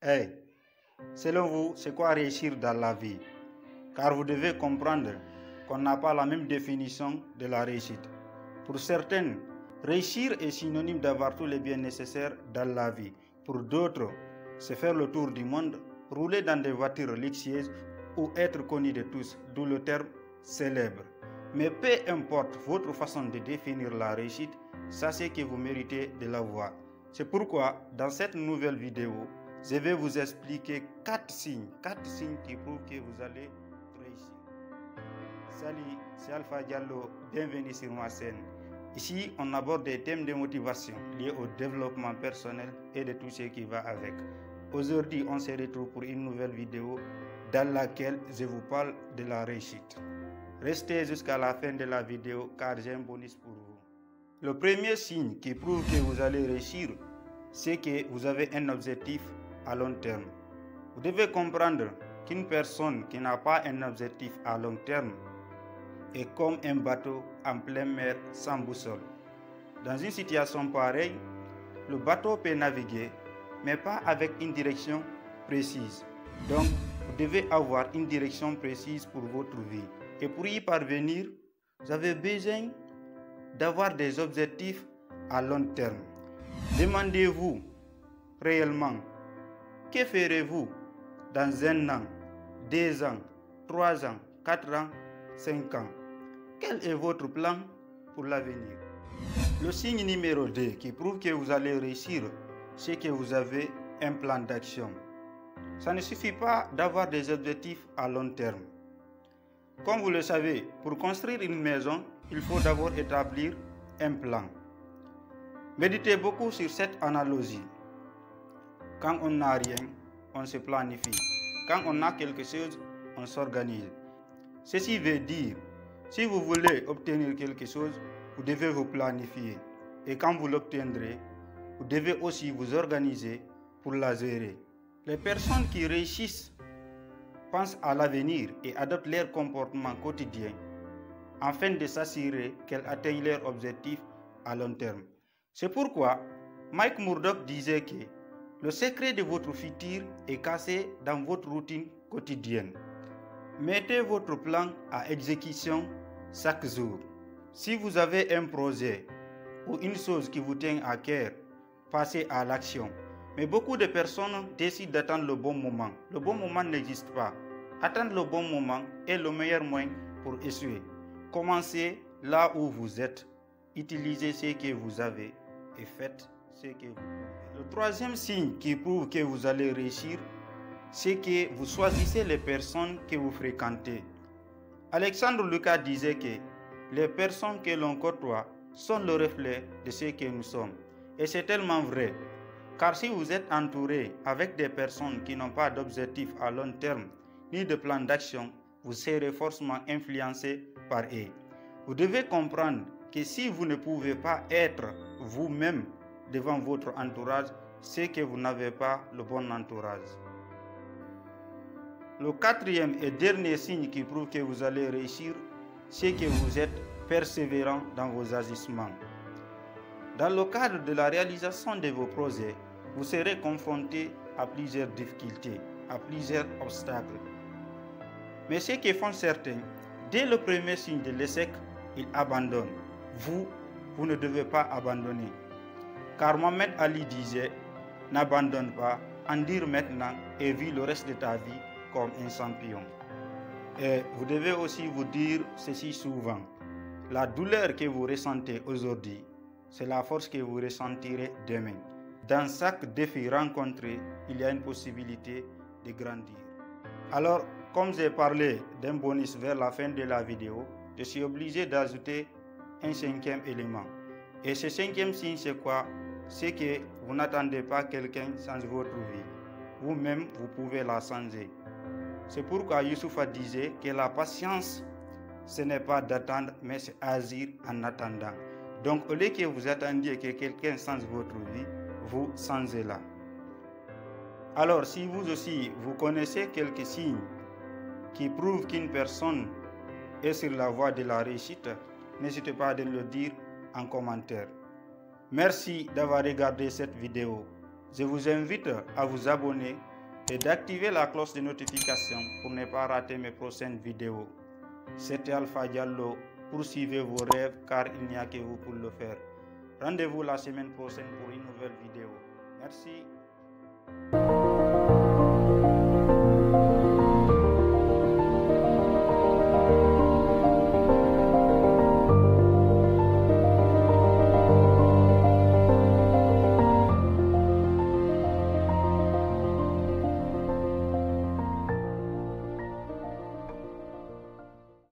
Hey, selon vous, c'est quoi réussir dans la vie? Car vous devez comprendre qu'on n'a pas la même définition de la réussite. Pour certaines, réussir est synonyme d'avoir tous les biens nécessaires dans la vie. Pour d'autres, c'est faire le tour du monde, rouler dans des voitures luxueuses ou être connu de tous, d'où le terme célèbre. Mais peu importe votre façon de définir la réussite, sachez que vous méritez de l'avoir. C'est pourquoi, dans cette nouvelle vidéo, je vais vous expliquer 4 signes qui prouvent que vous allez réussir. Salut, c'est Alpha Diallo, bienvenue sur ma chaîne. Ici, on aborde des thèmes de motivation liés au développement personnel et de tout ce qui va avec. Aujourd'hui, on se retrouve pour une nouvelle vidéo dans laquelle je vous parle de la réussite. Restez jusqu'à la fin de la vidéo car j'ai un bonus pour vous. Le premier signe qui prouve que vous allez réussir, c'est que vous avez un objectif à long terme. Vous devez comprendre qu'une personne qui n'a pas un objectif à long terme est comme un bateau en pleine mer sans boussole. Dans une situation pareille, le bateau peut naviguer, mais pas avec une direction précise. Donc, vous devez avoir une direction précise pour votre vie. Et pour y parvenir, vous avez besoin d'avoir des objectifs à long terme. Demandez-vous réellement, que ferez-vous dans 1 an, 2 ans, 3 ans, 4 ans, 5 ans? Quel est votre plan pour l'avenir? Le signe numéro 2 qui prouve que vous allez réussir, c'est que vous avez un plan d'action. Ça ne suffit pas d'avoir des objectifs à long terme. Comme vous le savez, pour construire une maison, il faut d'abord établir un plan. Méditez beaucoup sur cette analogie. Quand on n'a rien, on se planifie. Quand on a quelque chose, on s'organise. Ceci veut dire, si vous voulez obtenir quelque chose, vous devez vous planifier. Et quand vous l'obtiendrez, vous devez aussi vous organiser pour la gérer. Les personnes qui réussissent pensent à l'avenir et adoptent leur comportement quotidien afin de s'assurer qu'elles atteignent leur objectif à long terme. C'est pourquoi Mike Murdock disait que le secret de votre futur est caché dans votre routine quotidienne. Mettez votre plan à exécution chaque jour. Si vous avez un projet ou une chose qui vous tient à cœur, passez à l'action. Mais beaucoup de personnes décident d'attendre le bon moment. Le bon moment n'existe pas. Attendre le bon moment est le meilleur moyen pour échouer. Commencez là où vous êtes. Utilisez ce que vous avez et faites ce que vous pouvez. Le troisième signe qui prouve que vous allez réussir, c'est que vous choisissez les personnes que vous fréquentez. Alexandre Lucas disait que les personnes que l'on côtoie sont le reflet de ce que nous sommes. Et c'est tellement vrai. Car si vous êtes entouré avec des personnes qui n'ont pas d'objectif à long terme, ni de plan d'action, vous serez forcément influencé par eux. Vous devez comprendre que si vous ne pouvez pas être vous-même devant votre entourage, c'est que vous n'avez pas le bon entourage. Le quatrième et dernier signe qui prouve que vous allez réussir, c'est que vous êtes persévérant dans vos agissements. Dans le cadre de la réalisation de vos projets, vous serez confronté à plusieurs difficultés, à plusieurs obstacles. Mais ce que font certains, dès le premier signe de l'échec, ils abandonnent. Vous ne devez pas abandonner. Car Mohamed Ali disait, n'abandonne pas, endure maintenant et vis le reste de ta vie comme un champion. Et vous devez aussi vous dire ceci souvent, la douleur que vous ressentez aujourd'hui, c'est la force que vous ressentirez demain. Dans chaque défi rencontré, il y a une possibilité de grandir. Alors, comme j'ai parlé d'un bonus vers la fin de la vidéo, je suis obligé d'ajouter un 5e élément. Et ce 5e signe, c'est quoi? C'est que vous n'attendez pas quelqu'un change votre vie. Vous-même, vous pouvez la changer. C'est pourquoi Youssoufa disait que la patience, ce n'est pas d'attendre, mais c'est agir en attendant. Donc, au lieu que vous attendiez que quelqu'un change votre vie, vous changez-la. Alors, si vous aussi, vous connaissez quelques signes qui prouvent qu'une personne est sur la voie de la réussite, n'hésitez pas à le dire en commentaire. Merci d'avoir regardé cette vidéo. Je vous invite à vous abonner et d'activer la cloche de notification pour ne pas rater mes prochaines vidéos. C'était Alpha Diallo. Poursuivez vos rêves car il n'y a que vous pour le faire. Rendez-vous la semaine prochaine pour une nouvelle vidéo. Merci.